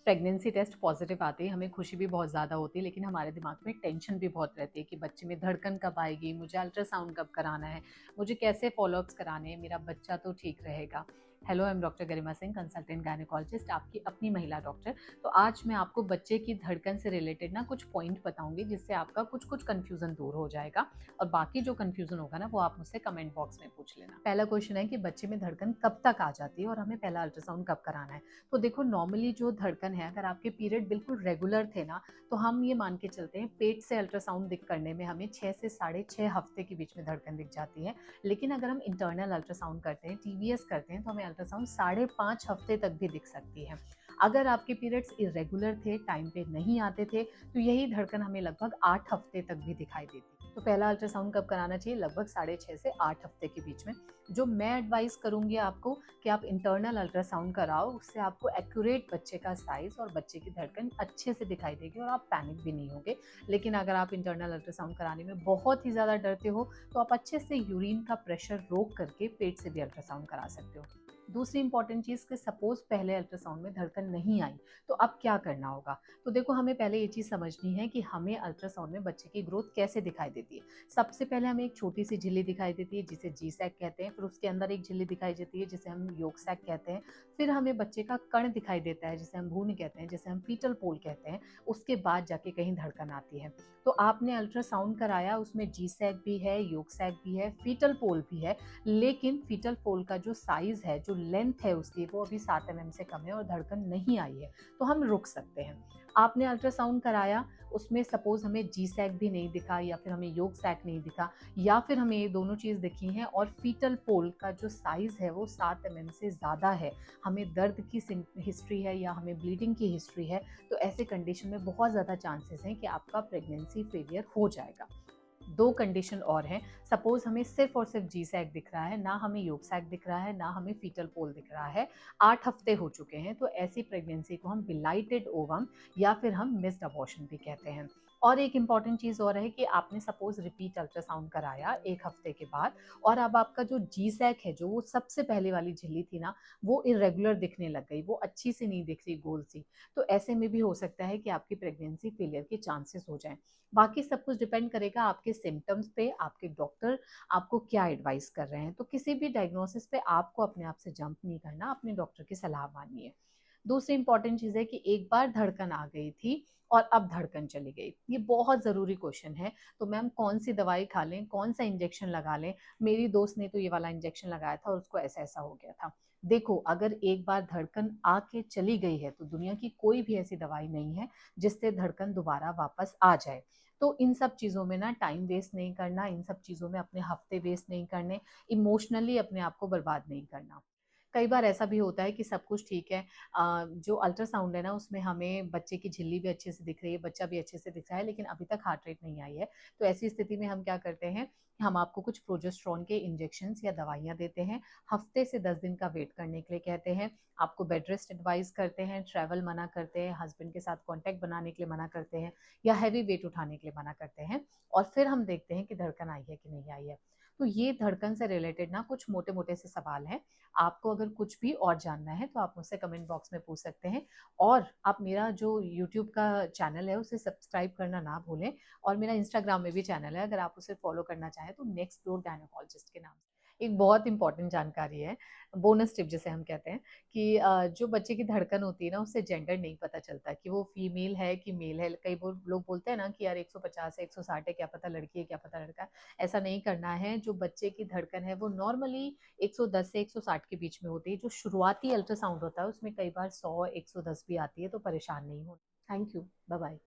Pregnancy test positive आते ही हमें खुशी भी बहुत ज़्यादा होती है, लेकिन हमारे दिमाग में टेंशन भी बहुत रहती है कि बच्चे में धड़कन कब आएगी, मुझे अल्ट्रासाउंड कब कराना है, मुझे कैसे फॉलोअप्स कराने हैं, मेरा बच्चा तो ठीक रहेगा। Hello, I am doctor Garima Singh, consultant gynaecologist, आपकी अपनी महिला डॉक्टर। तो आज मैं आपको बच्चे की धड़कन से रिलेटेड ना कुछ पॉइंट बताऊंगी, जिससे आपका कुछ कन्फ्यूजन दूर हो जाएगा और बाकी जो कन्फ्यूजन होगा ना वो आप मुझसे कमेंट बॉक्स में पूछ लेना। पहला क्वेश्चन है कि बच्चे में धड़कन कब तक आ जाती है और हमें पहला अल्ट्रासाउंड कब कराना है। तो देखो, नॉर्मली जो धड़कन है, अगर आपके पीरियड बिल्कुल रेगुलर थे ना, तो हम ये मान के चलते हैं पेट से अल्ट्रासाउंड दिख करने में हमें 6 से 6.5 हफ्ते के बीच में धड़कन दिख जाती है। लेकिन अगर हम इंटरनल अल्ट्रासाउंड करते हैं, टीवीएस करते हैं, तो हमें अल्ट्रासाउंड 5.5 हफ्ते तक भी दिख सकती है। अगर आपके पीरियड्स इरेगुलर थे, टाइम पे नहीं आते थे, तो यही धड़कन हमें लगभग 8 हफ्ते तक भी दिखाई देती है। तो पहला अल्ट्रासाउंड कब कराना चाहिए? लगभग 6.5 से 8 हफ्ते के बीच में। जो मैं एडवाइस करूंगी आपको कि आप इंटरनल अल्ट्रासाउंड कराओ, उससे आपको एक्यूरेट बच्चे का साइज और बच्चे की धड़कन अच्छे से दिखाई देगी और आप पैनिक भी नहीं होगे। लेकिन अगर आप इंटरनल अल्ट्रासाउंड कराने में बहुत ही ज़्यादा डरते हो, तो आप अच्छे से यूरिन का प्रेशर रोक करके पेट से भी अल्ट्रासाउंड करा सकते हो। दूसरी इंपॉर्टेंट चीज़ कि सपोज पहले अल्ट्रासाउंड में धड़कन नहीं आई, तो अब क्या करना होगा? तो देखो, हमें पहले ये चीज़ समझनी है कि हमें अल्ट्रासाउंड में बच्चे की ग्रोथ कैसे दिखाई देती है। सबसे पहले हमें एक छोटी सी झिल्ली दिखाई देती है, जिसे जी सैक कहते हैं। फिर उसके अंदर एक झिल्ली दिखाई देती है, जिसे हम योग सैक कहते हैं। फिर हमें बच्चे का कण दिखाई देता है, जिसे हम भ्रूण कहते हैं, जिसे हम फीटल पोल कहते हैं। उसके बाद जाके कहीं धड़कन आती है। तो आपने अल्ट्रासाउंड कराया, उसमें जी सैक भी है, योग सैक भी है, फीटल पोल भी है। लेकिन फीटल पोल का जो साइज है, जो लेंथ है उसकी, वो अभी 7 mm से कम है और धड़कन नहीं आई है, तो हम रुक सकते हैं। आपने अल्ट्रासाउंड कराया, उसमें सपोज हमें जी सैक भी नहीं दिखा, या फिर हमें योग सैक नहीं दिखा, या फिर हमें ये दोनों चीज़ दिखी हैं और फीटल पोल का जो साइज़ है वो 7 mm से ज़्यादा है, हमें दर्द की हिस्ट्री है या हमें ब्लीडिंग की हिस्ट्री है, तो ऐसे कंडीशन में बहुत ज़्यादा चांसेस हैं कि आपका प्रेगनेंसी फेलियर हो जाएगा। दो कंडीशन और हैं। सपोज हमें सिर्फ और सिर्फ जी सैक दिख रहा है, ना हमें योग सैक दिख रहा है, ना हमें फीटल पोल दिख रहा है, 8 हफ्ते हो चुके हैं, तो ऐसी प्रेगनेंसी को हम बिलाइटेड ओवम या फिर हम मिस्ड अबॉर्शन भी कहते हैं। और एक इंपॉर्टेंट चीज़ और है कि आपने सपोज रिपीट अल्ट्रासाउंड कराया 1 हफ्ते के बाद, और अब आपका जो जी सैक है, जो वो सबसे पहले वाली झिल्ली थी ना, वो इरेगुलर दिखने लग गई, वो अच्छी से नहीं दिख रही, गोल सी। तो ऐसे में भी हो सकता है कि आपकी प्रेगनेंसी फेलियर के चांसेस हो जाएं। बाकी सब कुछ डिपेंड करेगा आपके सिम्टम्स पे, आपके डॉक्टर आपको क्या एडवाइस कर रहे हैं। तो किसी भी डायग्नोसिस पे आपको अपने आप से जंप नहीं करना, अपने डॉक्टर की सलाह माननी है। दूसरी इंपॉर्टेंट चीज़ है कि एक बार धड़कन आ गई थी और अब धड़कन चली गई, ये बहुत ज़रूरी क्वेश्चन है। तो मैम, कौन सी दवाई खा लें, कौन सा इंजेक्शन लगा लें? मेरी दोस्त ने तो ये वाला इंजेक्शन लगाया था और उसको ऐसा ऐसा हो गया था। देखो, अगर एक बार धड़कन आके चली गई है, तो दुनिया की कोई भी ऐसी दवाई नहीं है जिससे धड़कन दोबारा वापस आ जाए। तो इन सब चीज़ों में ना टाइम वेस्ट नहीं करना, इन सब चीज़ों में अपने हफ्ते वेस्ट नहीं करने, इमोशनली अपने आप को बर्बाद नहीं करना। कई बार ऐसा भी होता है कि सब कुछ ठीक है, जो अल्ट्रासाउंड है ना, उसमें हमें बच्चे की झिल्ली भी अच्छे से दिख रही है, बच्चा भी अच्छे से दिख रहा है, लेकिन अभी तक हार्ट रेट नहीं आई है। तो ऐसी स्थिति में हम क्या करते हैं, हम आपको कुछ प्रोजेस्टेरोन के इंजेक्शंस या दवाइयाँ देते हैं, हफ्ते से 10 दिन का वेट करने के लिए कहते हैं, आपको बेड रेस्ट एडवाइस करते हैं, ट्रैवल मना करते हैं, हस्बैंड के साथ कॉन्टैक्ट बनाने के लिए मना करते हैं, या हैवी वेट उठाने के लिए मना करते हैं, और फिर हम देखते हैं कि धड़कन आई है कि नहीं आई है। तो ये धड़कन से रिलेटेड ना कुछ मोटे मोटे से सवाल हैं। आपको अगर कुछ भी और जानना है तो आप मुझसे कमेंट बॉक्स में पूछ सकते हैं, और आप मेरा जो यूट्यूब का चैनल है उसे सब्सक्राइब करना ना भूलें, और मेरा इंस्टाग्राम में भी चैनल है, अगर आप उसे फॉलो करना चाहें तो नेक्स्ट डोर गायनेकोलॉजिस्ट के नाम से। एक बहुत इंपॉर्टेंट जानकारी है, बोनस टिप जिसे हम कहते हैं, कि जो बच्चे की धड़कन होती है ना, उससे जेंडर नहीं पता चलता कि वो फीमेल है कि मेल है। कई लोग बोलते हैं ना कि यार 150 है, 160 है, क्या पता लड़की है, क्या पता लड़का है। ऐसा नहीं करना है। जो बच्चे की धड़कन है वो नॉर्मली 110 से 160 के बीच में होती है। जो शुरुआती अल्ट्रासाउंड होता है उसमें कई बार 100 110 भी आती है, तो परेशान नहीं हो। Thank you, bye bye.